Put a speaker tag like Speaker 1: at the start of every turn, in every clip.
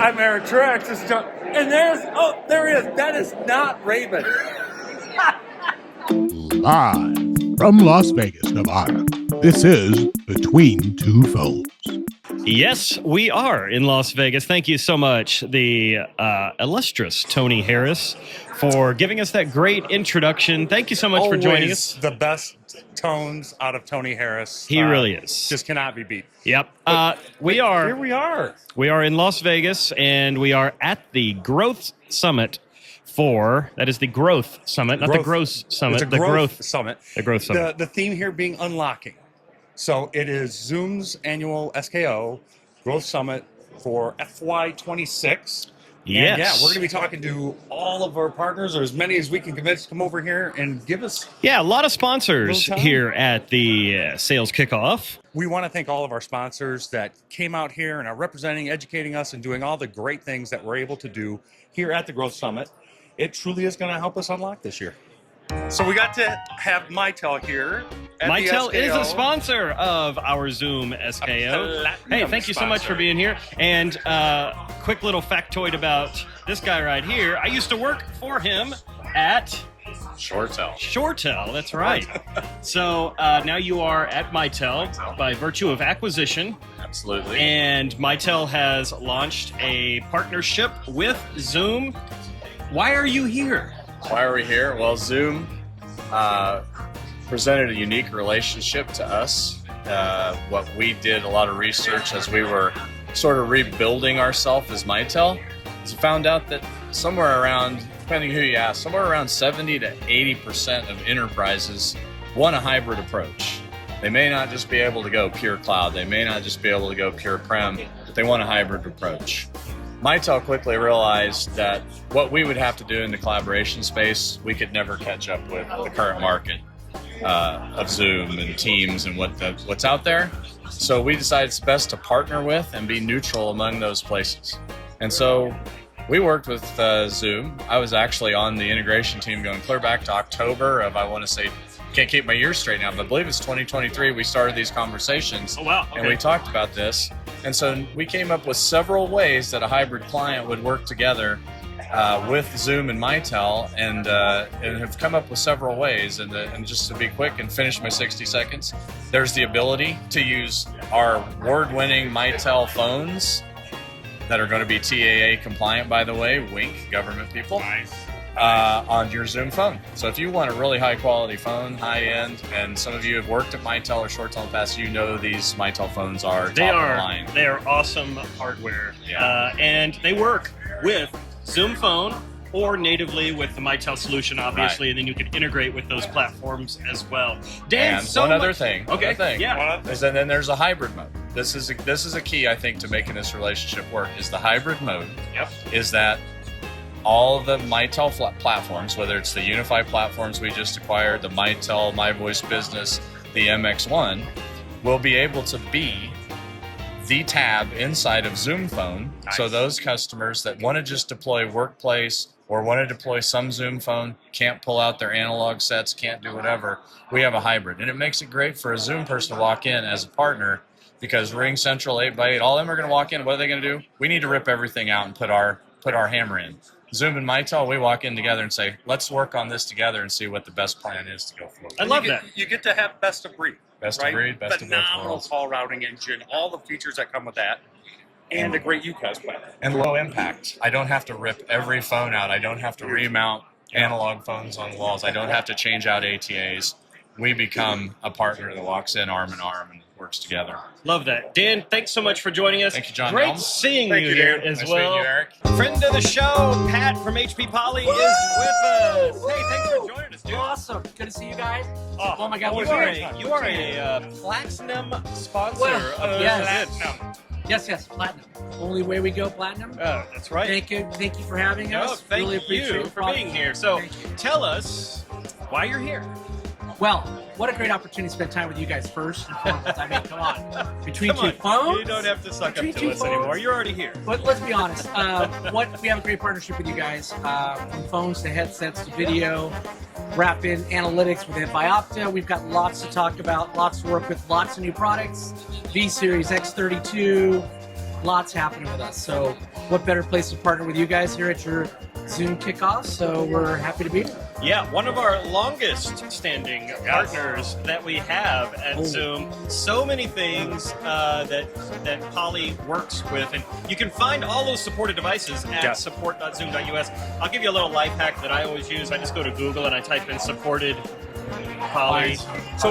Speaker 1: I'm Eric Trex. And there he is. That is not Raven.
Speaker 2: Live from Las Vegas, Nevada, this is Between Two Phones.
Speaker 3: Yes, we are in Las Vegas. Thank you so much, the illustrious Tony Harris, for giving us that great introduction. Thank you so much for joining us.
Speaker 1: The best tones out of Tony Harris.
Speaker 3: He really is.
Speaker 1: Just cannot be beat.
Speaker 3: Yep. Here we are. We are in Las Vegas, and we are at the Growth Summit that is the Growth Summit, not the Growth Summit.
Speaker 1: It's a Growth Summit.
Speaker 3: The Growth Summit.
Speaker 1: The theme here being unlocking. So it is Zoom's annual SKO Growth Summit for FY26.
Speaker 3: Yes.
Speaker 1: And yeah, we're going to be talking to all of our partners, or as many as we can convince to come over here and give us.
Speaker 3: Yeah, a lot of sponsors here at the Sales Kickoff.
Speaker 1: We want to thank all of our sponsors that came out here and are representing, educating us, and doing all the great things that we're able to do here at the Growth Summit. It truly is going to help us unlock this year. So we got to have Mitel here.
Speaker 3: Mitel is a sponsor of our Zoom SKO. Hey, thank you so much for being here. And quick little factoid about this guy right here. I used to work for him at ShoreTel, that's right. So now you are at Mitel by virtue of acquisition.
Speaker 4: Absolutely.
Speaker 3: And Mitel has launched a partnership with Zoom. Why are you here?
Speaker 4: Why are we here? Well, Zoom presented a unique relationship to us. What we did a lot of research as we were sort of rebuilding ourselves as Mitel, is found out that somewhere around, depending who you ask, somewhere around 70 to 80% of enterprises want a hybrid approach. They may not just be able to go pure cloud. They may not just be able to go pure prem, but they want a hybrid approach. Mitel quickly realized that what we would have to do in the collaboration space, we could never catch up with the current market of Zoom and Teams and what's out there. So we decided it's best to partner with and be neutral among those places. And so we worked with Zoom. I was actually on the integration team going clear back to October of, I want to say, can't keep my years straight now, but I believe it's 2023 we started these conversations.
Speaker 3: Oh, wow. Okay.
Speaker 4: And we talked about this. And so we came up with several ways that a hybrid client would work together with Zoom and Mitel, and have come up with several ways. And just to be quick and finish my 60 seconds, there's the ability to use our award-winning Mitel phones that are going to be TAA compliant, by the way, wink, government people.
Speaker 3: Nice.
Speaker 4: On your Zoom phone. So if you want a really high quality phone, high end, and some of you have worked at Mitel or ShoreTel in the past, you know these Mitel phones are top of the line.
Speaker 3: They are awesome hardware.
Speaker 4: Yeah.
Speaker 3: And they work with Zoom Phone or natively with the Mitel solution, obviously, and then you can integrate with those platforms as well. Dan,
Speaker 4: and one other thing.
Speaker 3: Yeah.
Speaker 4: Is and then there's a hybrid mode. This is a key, I think, to making this relationship work. Is the hybrid mode.
Speaker 3: Yep.
Speaker 4: Is that all of the Mitel platforms, whether it's the Unify platforms we just acquired, the Mitel, My Voice Business, the MX1, will be able to be the tab inside of Zoom Phone. Nice. So those customers that want to just deploy Workplace or want to deploy some Zoom Phone, can't pull out their analog sets, can't do whatever, we have a hybrid. And it makes it great for a Zoom person to walk in as a partner, because Ring Central 8x8, all of them are going to walk in. What are they going to do? We need to rip everything out and put our hammer in. Zoom and Mitel, we walk in together and say, let's work on this together and see what the best plan is to go forward.
Speaker 3: I love that.
Speaker 1: You get to have best of breed.
Speaker 4: Best of breed, best of both
Speaker 1: phenomenal
Speaker 4: worlds.
Speaker 1: call routing engine, all the features that come with that, and a great UCaaS plan.
Speaker 4: And low impact. I don't have to rip every phone out. I don't have to remount analog phones on walls. I don't have to change out ATAs. We become a partner that walks in arm in arm and works together.
Speaker 3: Love that. Dan, thanks so much for joining us.
Speaker 4: Thank you, John.
Speaker 3: Great seeing you here as
Speaker 4: nice
Speaker 3: well.
Speaker 4: Meeting you, Eric.
Speaker 3: Friend of the show, Pat from HP Poly is with us. Hey, thanks for joining us, dude.
Speaker 5: Awesome. Good to see you guys. Oh my God.
Speaker 3: You are a platinum sponsor of
Speaker 5: Platinum. Yes, platinum. Only way we go, platinum.
Speaker 3: Oh, that's right.
Speaker 5: Thank you for having us.
Speaker 3: Thank
Speaker 5: really appreciate
Speaker 3: you for being here. So tell us why you're here.
Speaker 5: Well, what a great opportunity to spend time with you guys first and foremost. I mean, come on. Between two phones?
Speaker 3: You don't have to suck up to us anymore. You're already here.
Speaker 5: But let's be honest. We have a great partnership with you guys. From phones to headsets to video. Wrap in analytics with Opta. We've got lots to talk about, lots to work with, lots of new products. V-Series, X32, lots happening with us. So what better place to partner with you guys here at your Zoom kickoff? So we're happy to be here.
Speaker 3: Yeah, one of our longest standing partners that we have at Zoom. So many things that Poly works with. And you can find all those supported devices at support.zoom.us. I'll give you a little life hack that I always use. I just go to Google and I type in supported Poly.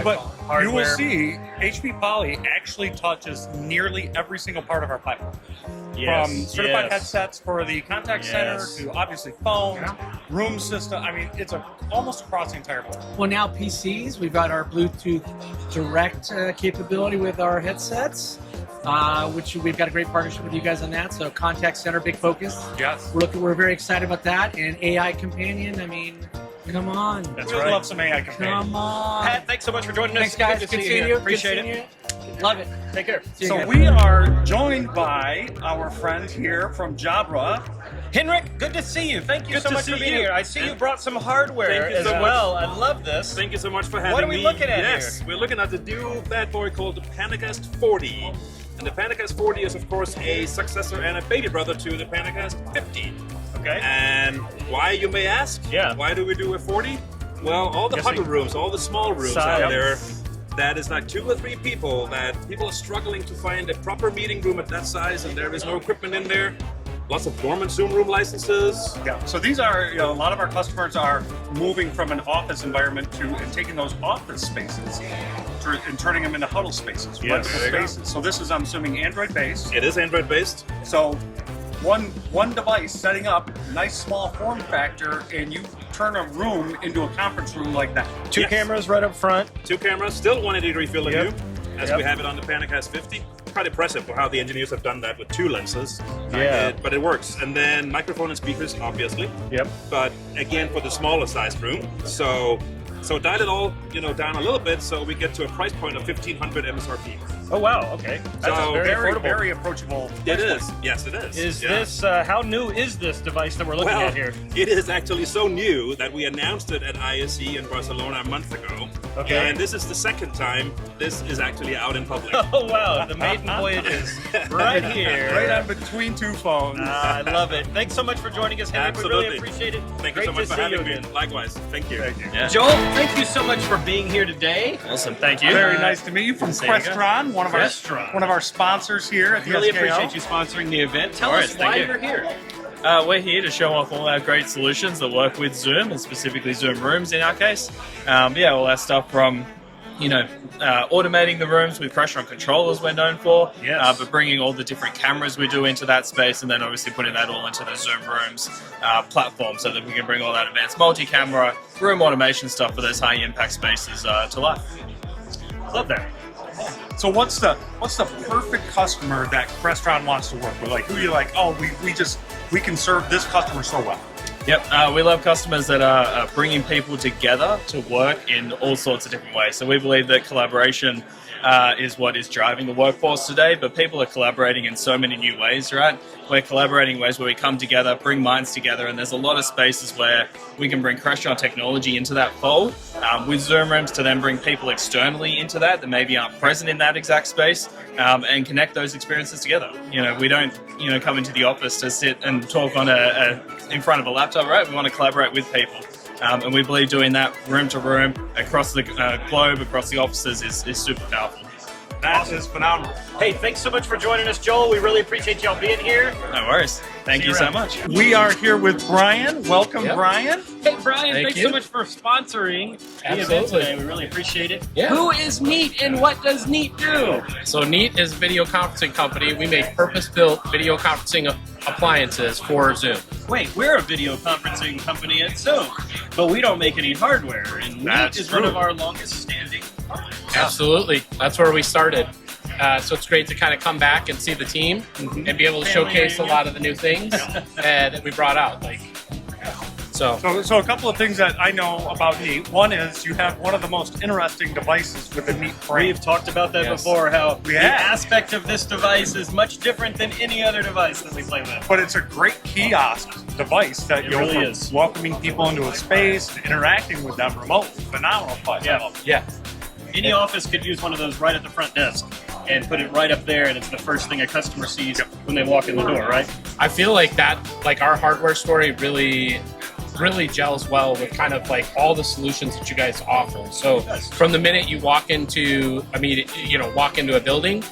Speaker 1: But
Speaker 3: hardware.
Speaker 1: you will see HP Poly actually touches nearly every single part of our platform. From certified headsets for the contact center to obviously phones, room system. I mean, it's almost across the entire board.
Speaker 5: Well, now PCs, we've got our Bluetooth direct capability with our headsets, which we've got a great partnership with you guys on that. So contact center, big focus.
Speaker 1: Yes.
Speaker 5: We're very excited about that. And AI companion, I mean, come on.
Speaker 3: That's
Speaker 1: We'd
Speaker 3: right.
Speaker 1: love some AI companion.
Speaker 5: Come on.
Speaker 3: Pat, thanks so much for joining us.
Speaker 5: Thanks, guys.
Speaker 3: Good to see you. Here. Appreciate it.
Speaker 5: Love it.
Speaker 3: Take care.
Speaker 5: See you
Speaker 1: So
Speaker 5: guys.
Speaker 1: we are joined by our friend here from Jabra.
Speaker 3: Henrik, good to see you. Thank you
Speaker 6: Good
Speaker 3: so
Speaker 6: to
Speaker 3: much
Speaker 6: see
Speaker 3: for being
Speaker 6: you.
Speaker 3: here. I see you brought some hardware
Speaker 6: Thank you
Speaker 3: as
Speaker 6: so much.
Speaker 3: well. I love this.
Speaker 6: Thank you so much for having me.
Speaker 3: What are we looking at
Speaker 6: yes,
Speaker 3: here?
Speaker 6: we're looking at the new bad boy called the Panacast 40. And the Panacast 40 is, of course, a successor and a baby brother to the Panacast 50.
Speaker 3: Okay.
Speaker 6: And why, you may ask?
Speaker 3: Yeah.
Speaker 6: Why do we do a 40? Well, all the huddle rooms, all the small rooms
Speaker 3: Size.
Speaker 6: out there, that is like 2 or 3 people, that people are struggling to find a proper meeting room at that size, and there is no equipment in there. Lots of dormant Zoom room licenses.
Speaker 1: Yeah. So these are, a lot of our customers are moving from an office environment to and taking those office spaces and turning them into huddle spaces,
Speaker 6: Yes.
Speaker 1: rentable spaces. So this is, I'm assuming, Android based.
Speaker 6: It is Android based.
Speaker 1: So one device setting up, nice small form factor, and you turn a room into a conference room like that.
Speaker 3: 2 cameras right up front.
Speaker 6: 2 cameras, still 180-degree field of
Speaker 3: Yep.
Speaker 6: view, as
Speaker 3: Yep.
Speaker 6: we have it on the Panacast 50. Quite impressive for how the engineers have done that with 2 lenses.
Speaker 3: Yeah.
Speaker 6: But it works. And then microphone and speakers, obviously.
Speaker 3: Yep.
Speaker 6: But again, for the smaller sized room. So dial it all, down a little bit, so we get to a price point of 1,500 MSRP.
Speaker 3: Oh wow. Okay. That's
Speaker 6: So
Speaker 3: very
Speaker 1: Very,
Speaker 3: affordable.
Speaker 1: very approachable.
Speaker 6: It is. Yes, it is.
Speaker 3: Is
Speaker 6: Yeah.
Speaker 3: this how new is this device that we're looking
Speaker 6: Well,
Speaker 3: at here?
Speaker 6: it is actually so new that we announced it at ISE in Barcelona a month ago.
Speaker 3: Okay.
Speaker 6: And this is the second time this is actually out in public.
Speaker 3: Oh wow, the maiden voyage is right here.
Speaker 1: Right on between 2 phones.
Speaker 3: I love it. Thanks so much for joining us, Henrik. We really
Speaker 6: Absolutely.
Speaker 3: appreciate it.
Speaker 6: Thank
Speaker 3: Great
Speaker 6: you so much
Speaker 3: to
Speaker 6: for
Speaker 3: see you
Speaker 6: having me.
Speaker 3: again.
Speaker 6: Likewise. Thank you.
Speaker 1: Thank you.
Speaker 3: Yeah. Joel, thank you so much for being here today.
Speaker 7: Awesome, thank you.
Speaker 1: Very nice to meet you from
Speaker 3: there you go.
Speaker 1: Crestron, one of our sponsors here at the
Speaker 3: Really
Speaker 1: SKO.
Speaker 3: appreciate you sponsoring the event. Tell
Speaker 7: All
Speaker 3: us
Speaker 7: right,
Speaker 3: why
Speaker 7: thank you.
Speaker 3: you're here.
Speaker 7: We're here to show off all our great solutions that work with Zoom, and specifically Zoom Rooms in our case. All our stuff from, automating the rooms with Crestron controllers we're known for,
Speaker 3: Yes.
Speaker 7: but bringing all the different cameras we do into that space, and then obviously putting that all into the Zoom Rooms platform so that we can bring all that advanced multi-camera room automation stuff for those high-impact spaces to life.
Speaker 3: Love that.
Speaker 1: So what's the perfect customer that Crestron wants to work with? Like, who you like? Oh, we can serve this customer so well.
Speaker 7: Yep, we love customers that are bringing people together to work in all sorts of different ways. So we believe that collaboration is what is driving the workforce today, but people are collaborating in so many new ways, right? We're collaborating in ways where we come together, bring minds together, and there's a lot of spaces where we can bring Crestron technology into that fold with Zoom Rooms to then bring people externally into that maybe aren't present in that exact space and connect those experiences together. We don't, come into the office to sit and talk on in front of a laptop, right? We want to collaborate with people. And we believe doing that room to room across the globe, across the offices is super powerful.
Speaker 1: That is phenomenal.
Speaker 3: Hey, thanks so much for joining us, Joel. We really appreciate y'all being here.
Speaker 7: No worries. Thank
Speaker 3: See
Speaker 7: you
Speaker 3: you
Speaker 7: so
Speaker 3: around.
Speaker 7: much.
Speaker 1: We are here with Brian. Welcome, Brian.
Speaker 3: Hey, Brian,
Speaker 7: Thank
Speaker 3: thanks
Speaker 7: you.
Speaker 3: so much for sponsoring the event
Speaker 7: Absolutely.
Speaker 3: today. We really appreciate it.
Speaker 8: Yeah.
Speaker 3: Who is Neat and what does Neat do?
Speaker 8: So Neat is a video conferencing company. We make purpose-built video conferencing appliances for Zoom.
Speaker 3: Wait, we're a video conferencing company at Zoom, but we don't make any hardware. And Neat
Speaker 7: That's
Speaker 3: is one
Speaker 7: true.
Speaker 3: of our longest standing partners.
Speaker 8: Absolutely. That's where we started. So it's great to kind of come back and see the team and be able to
Speaker 3: Family
Speaker 8: showcase a
Speaker 3: reunion.
Speaker 8: lot of the new things that we brought out. So
Speaker 1: So a couple of things that I know about Neat. One is you have one of the most interesting devices with the Neat frame.
Speaker 3: We've talked about that
Speaker 8: Yes.
Speaker 3: before, how
Speaker 1: We
Speaker 3: the
Speaker 1: have.
Speaker 3: aspect of this device is much different than any other device that we play with.
Speaker 1: But it's a great kiosk device that
Speaker 3: It really
Speaker 1: for
Speaker 3: is.
Speaker 1: welcoming people into a space and interacting with them remotely. Phenomenal device.
Speaker 3: Yeah.
Speaker 8: yeah,
Speaker 3: Any office could use one of those right at the front desk. and put it right up there, and it's the first thing a customer sees when they walk in the door, right?
Speaker 8: I feel like that, like our hardware story really gels well with kind of like all the solutions that you guys offer. So from the minute you walk into a building,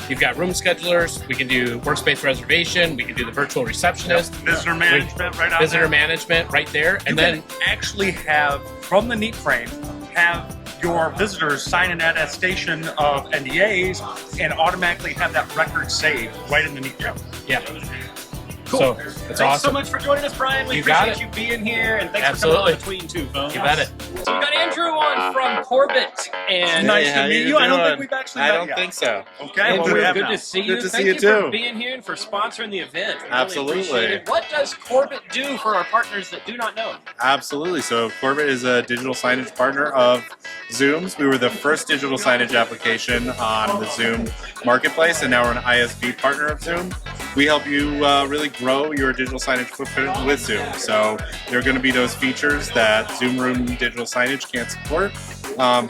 Speaker 8: you've got room schedulers, we can do workspace reservation, we can do the virtual receptionist,
Speaker 1: Visitor management right out
Speaker 8: visitor
Speaker 1: there.
Speaker 8: management right there. And
Speaker 1: You
Speaker 8: then
Speaker 1: can actually have, from the Neat Frame, have your visitors sign an attestation of NDAs and automatically have that record saved right in the Neat Frame.
Speaker 8: yeah.
Speaker 3: Cool.
Speaker 8: So it's
Speaker 3: Thanks
Speaker 8: awesome.
Speaker 3: so much for joining us, Brian. We
Speaker 8: You got
Speaker 3: appreciate you being here, and thanks
Speaker 8: Absolutely.
Speaker 3: for coming on Between Two Phones.
Speaker 8: You bet it.
Speaker 3: So we got Andrew on from Corbett, and
Speaker 1: Nice to meet you. I don't think we've actually met yet.
Speaker 9: think so.
Speaker 1: Okay, well,
Speaker 3: Andrew,
Speaker 1: we have
Speaker 3: good
Speaker 1: now.
Speaker 3: to see you.
Speaker 9: Good to
Speaker 3: Thank
Speaker 9: see you
Speaker 3: for
Speaker 9: too.
Speaker 3: being here and for sponsoring the event. We really
Speaker 9: Absolutely.
Speaker 3: appreciate it. What does Corbett do for our partners that do not know?
Speaker 9: Absolutely. So Corbett is a digital signage partner of Zoom's. We were the first digital signage application on the Zoom marketplace, and now we're an ISV partner of Zoom. We help you really grow your digital signage footprint with Zoom. So there are going to be those features that Zoom Room digital signage can't support.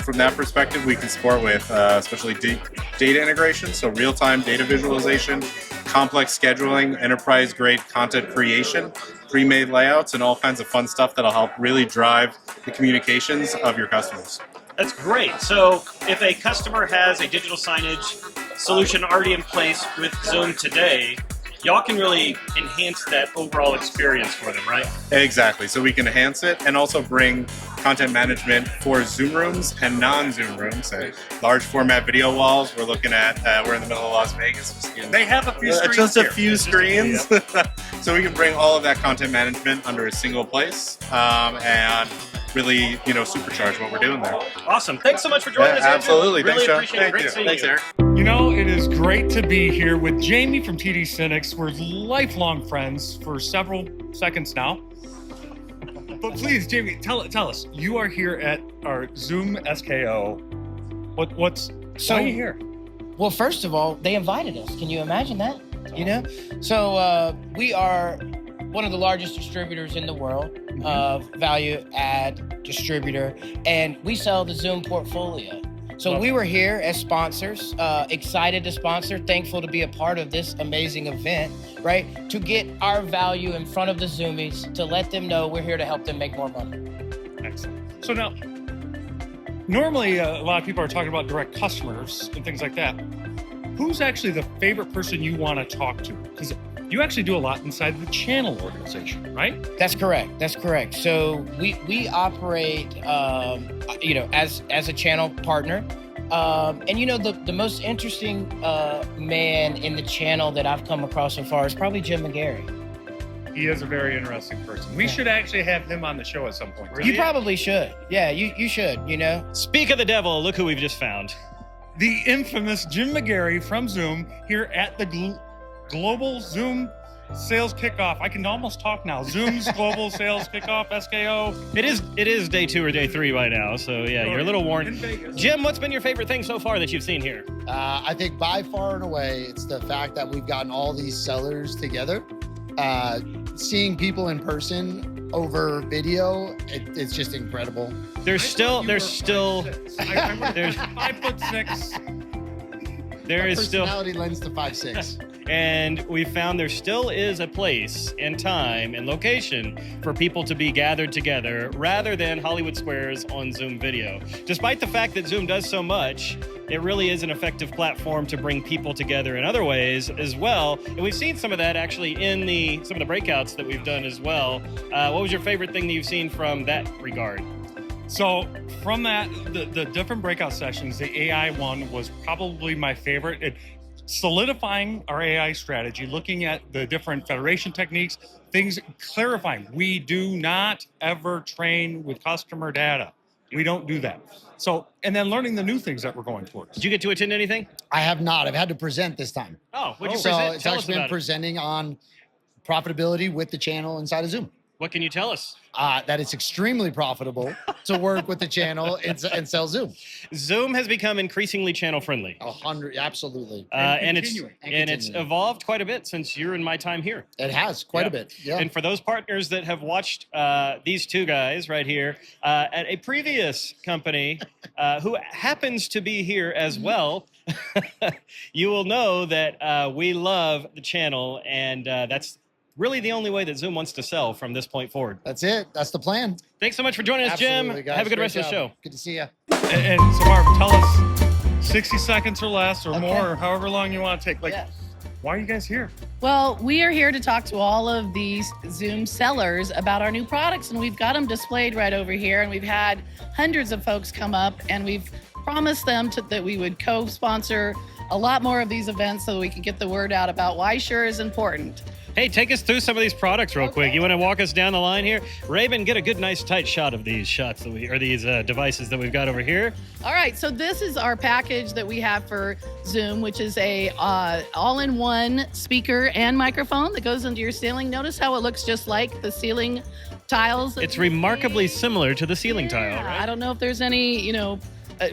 Speaker 9: From that perspective, we can support with especially data integration, so real-time data visualization, complex scheduling, enterprise-grade content creation, pre-made layouts, and all kinds of fun stuff that'll help really drive the communications of your customers.
Speaker 3: That's great. So if a customer has a digital signage solution already in place with Zoom today, y'all can really enhance that overall experience for them, right?
Speaker 9: Exactly. So we can enhance it and also bring content management for Zoom rooms and non-Zoom rooms. So large format video walls. We're looking at. We're in the middle of Las Vegas.
Speaker 1: They have a few screens
Speaker 9: just a
Speaker 1: here.
Speaker 9: few screens. So we can bring all of that content management under a single place and really, supercharge what we're doing there.
Speaker 3: Awesome. Thanks so much for joining us, Andrew.
Speaker 9: Absolutely.
Speaker 3: Really
Speaker 9: Thanks, Sean.
Speaker 3: appreciate it. Great seeing
Speaker 9: Thanks,
Speaker 3: you.
Speaker 9: Eric.
Speaker 1: You know, it is great to be here with Jamie from TD Cynics. We're lifelong friends for several seconds now. But please, Jamie, tell us. You are here at our Zoom SKO. Why are you here?
Speaker 10: Well, first of all, they invited us. Can you imagine that? So we are one of the largest distributors in the world of value add distributor, and we sell the Zoom portfolio. So we were here as sponsors, excited to sponsor, thankful to be a part of this amazing event, right? To get our value in front of the Zoomies, to let them know we're here to help them make more money.
Speaker 1: Excellent. So now, normally a lot of people are talking about direct customers and things like that. Who's actually the favorite person you want to talk to? Because you actually do a lot inside the channel organization, right?
Speaker 10: That's correct. So we operate, as a channel partner. And the most interesting man in the channel that I've come across so far is probably Jim McGarry.
Speaker 1: He is a very interesting person. We should actually have him on the show at some point.
Speaker 10: You probably should. Yeah, you should,
Speaker 3: Speak of the devil, look who we've just found.
Speaker 1: The infamous Jim McGarry from Zoom here at the Global Zoom Sales Kickoff. I can almost talk now. Zoom's Global Sales Kickoff, SKO.
Speaker 3: It is day 2 or day 3 by now, so yeah, you're a little
Speaker 1: In
Speaker 3: worn.
Speaker 1: Vegas.
Speaker 3: Jim, what's been your favorite thing so far that you've seen here?
Speaker 11: I think by far and away, it's the fact that we've gotten all these sellers together. Seeing people in person over video, it's just incredible.
Speaker 3: There's still
Speaker 1: I was 5'6".
Speaker 3: there is still,
Speaker 11: Personality lends to 5'6".
Speaker 3: and we found there still is a place and time and location for people to be gathered together rather than Hollywood Squares on Zoom video. Despite the fact that Zoom does so much, it really is an effective platform to bring people together in other ways as well. And we've seen some of that actually in some of the breakouts that we've done as well. What was your favorite thing that you've seen from that regard?
Speaker 1: So from that, the different breakout sessions, the AI one was probably my favorite. It solidifying our AI strategy, looking at the different federation techniques, things clarifying. We do not ever train with customer data. We don't do that. So, and then learning the new things that we're going towards.
Speaker 3: Did you get to attend anything?
Speaker 11: I have not. I've had to present this time.
Speaker 3: Oh, what'd you
Speaker 11: So
Speaker 3: present?
Speaker 11: it's
Speaker 3: Tell us
Speaker 11: actually been
Speaker 3: about it.
Speaker 11: presenting on profitability with the channel inside of Zoom.
Speaker 3: What can you tell us?
Speaker 11: That it's extremely profitable to work with the channel and sell Zoom.
Speaker 3: Zoom has become increasingly channel friendly.
Speaker 11: 100, absolutely.
Speaker 3: And it's
Speaker 11: continuing.
Speaker 3: evolved quite a bit since you and my time here.
Speaker 11: It has quite a bit. Yeah.
Speaker 3: And for those partners that have watched these two guys right here at a previous company who happens to be here as well, you will know that we love the channel, and that's really the only way that Zoom wants to sell from this point forward.
Speaker 11: That's it. That's the plan.
Speaker 3: Thanks so much for joining us,
Speaker 11: Absolutely,
Speaker 3: Jim.
Speaker 11: guys.
Speaker 3: Have a good
Speaker 11: Great
Speaker 3: rest of the
Speaker 11: job.
Speaker 3: show.
Speaker 11: Good to see you.
Speaker 1: And so, Barb, tell us 60 seconds or less or more, or however long you want to take. Like,
Speaker 12: Yes.
Speaker 1: why are you guys here?
Speaker 12: Well, we are here to talk to all of these Zoom sellers about our new products, and we've got them displayed right over here. And we've had hundreds of folks come up, and we've promised them that we would co-sponsor a lot more of these events so we can get the word out about why Shure is important.
Speaker 3: Hey, take us through some of these products real quick. You want to walk us down the line here? Raven, get a good, nice, tight shot of these shots that these devices that we've got over here.
Speaker 12: All right, so this is our package that we have for Zoom, which is a all-in-one speaker and microphone that goes into your ceiling. Notice how it looks just like the ceiling tiles.
Speaker 3: It's remarkably similar to the ceiling tile, right?
Speaker 12: I don't know if there's any,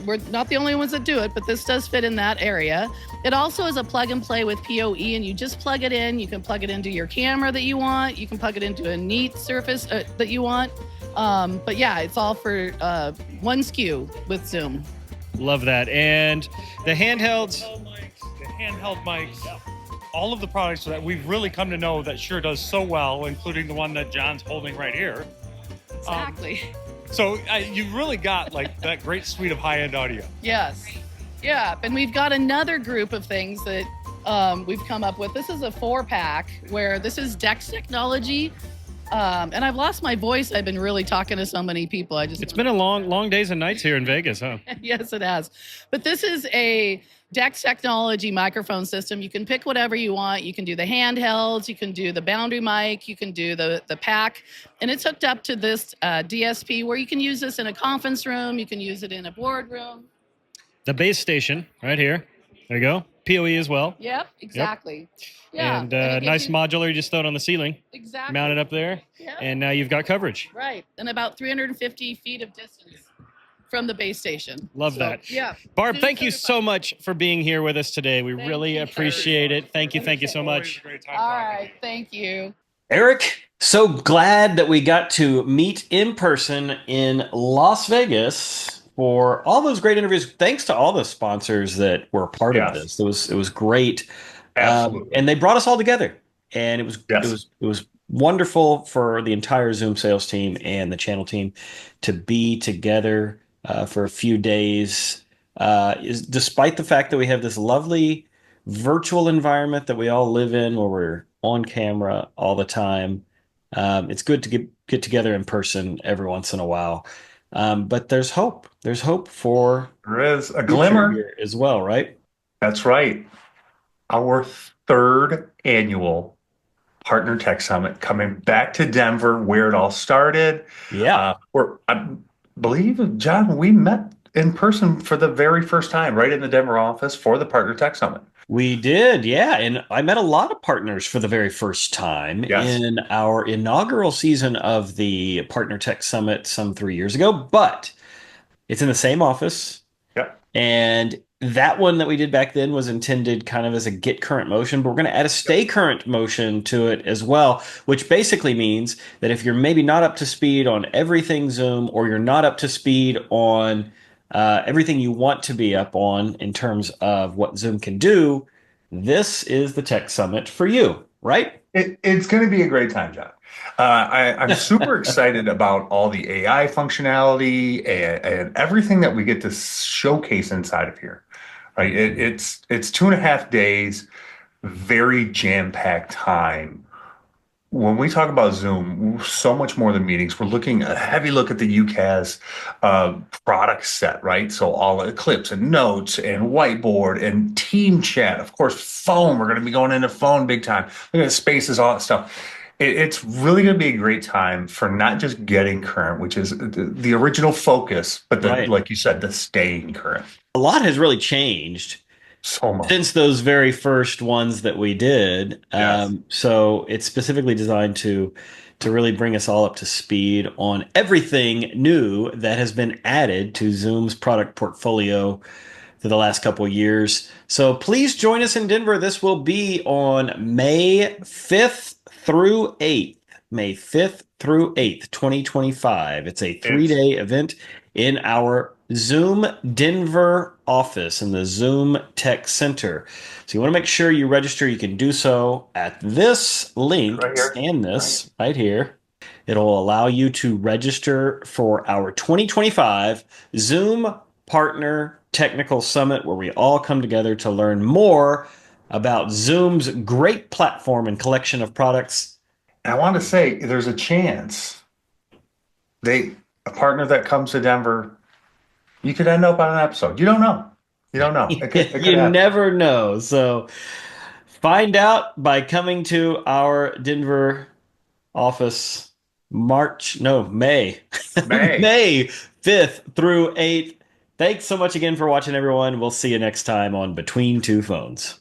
Speaker 12: we're not the only ones that do it, but this does fit in that area. It also is a plug and play with PoE, and you just plug it in. You can plug it into your camera that you want. You can plug it into a neat surface that you want. But yeah, it's all for one SKU with Zoom.
Speaker 3: Love that. And the handhelds.
Speaker 1: The handheld mics, all of the products that we've really come to know that Shure does so well, including the one that John's holding right here.
Speaker 12: Exactly.
Speaker 1: So you've really got like that great suite of high-end audio.
Speaker 12: Yes. Yeah. And we've got another group of things that we've come up with. This is a 4-pack where this is Dex technology. And I've lost my voice. I've been really talking to so many people.
Speaker 3: It's been a long days and nights here in Vegas, huh?
Speaker 12: Yes, it has. But this is a Dex technology microphone system. You can pick whatever you want. You can do the handhelds. You can do the boundary mic. You can do the pack. And it's hooked up to this DSP where you can use this in a conference room. You can use it in a boardroom.
Speaker 3: The base station right here. There you go. PoE as well.
Speaker 12: Yep, exactly. Yeah.
Speaker 3: And
Speaker 12: it gives
Speaker 3: nice
Speaker 12: you-
Speaker 3: modular. You just throw it on the ceiling.
Speaker 12: Exactly.
Speaker 3: Mount it up there.
Speaker 12: Yeah.
Speaker 3: And now you've got coverage.
Speaker 12: Right. And about 350 feet of distance from the base station.
Speaker 3: Love
Speaker 12: So,
Speaker 3: that.
Speaker 12: Yeah.
Speaker 3: Barb,
Speaker 12: Zoom
Speaker 3: thank you
Speaker 12: certified.
Speaker 3: so much for being here with us today. We really appreciate it. Thank you so much.
Speaker 12: All right. Thank you.
Speaker 3: Eric, so glad that we got to meet in person in Las Vegas for all those great interviews. Thanks to all the sponsors that were a part of this. It was great.
Speaker 13: Absolutely.
Speaker 3: And they brought us all together. And it was wonderful for the entire Zoom sales team and the channel team to be together for a few days. Despite the fact that we have this lovely virtual environment that we all live in where we're on camera all the time, it's good to get together in person every once in a while. But there's hope. There's hope for
Speaker 13: there is a glimmer
Speaker 3: here as well, right?
Speaker 13: That's right. Our third annual Partner Tech Summit coming back to Denver, where it all started.
Speaker 3: Yeah.
Speaker 13: I believe, John, we met in person for the very first time, right in the Denver office for the Partner Tech Summit.
Speaker 3: We did, yeah. And I met a lot of partners for the very first time in our inaugural season of the Partner Tech Summit some 3 years ago, but it's in the same office.
Speaker 13: Yeah.
Speaker 3: And that one that we did back then was intended kind of as a get current motion, but we're going to add a stay current motion to it as well, which basically means that if you're maybe not up to speed on everything Zoom, or you're not up to speed on everything you want to be up on in terms of what Zoom can do, this is the Tech Summit for you, right?
Speaker 13: It's going to be a great time, John. I'm super excited about all the AI functionality and everything that we get to showcase inside of here. Right? It's 2.5 days, very jam-packed time. When we talk about Zoom, so much more than meetings. We're looking a heavy look at the UCAS product set, right? So all the clips and notes and whiteboard and team chat, of course, phone. We're going to be going into phone big time. Look at spaces, all that stuff. It's really going to be a great time for not just getting current, which is the original focus, but like you said, the staying current.
Speaker 3: A lot has really changed
Speaker 13: so much
Speaker 3: since those very first ones that we did. So it's specifically designed to really bring us all up to speed on everything new that has been added to Zoom's product portfolio for the last couple of years. So please join us in Denver. This will be on May 5th through 8th. May 5th through 8th, 2025. It's a 3-day event in our Zoom Denver office in the Zoom Tech Center. So you want to make sure you register. You can do so at this link.
Speaker 13: Right here.
Speaker 3: Scan this right here. It'll allow you to register for our 2025 Zoom Partner Technical Summit, where we all come together to learn more about Zoom's great platform and collection of products.
Speaker 13: And I want to say there's a chance a partner that comes to Denver, you could end up on an episode. You don't know. You don't know. It could
Speaker 3: You
Speaker 13: happen.
Speaker 3: never know. So find out by coming to our Denver office May. May 5th through 8th. Thanks so much again for watching, everyone. We'll see you next time on Between Two Phones.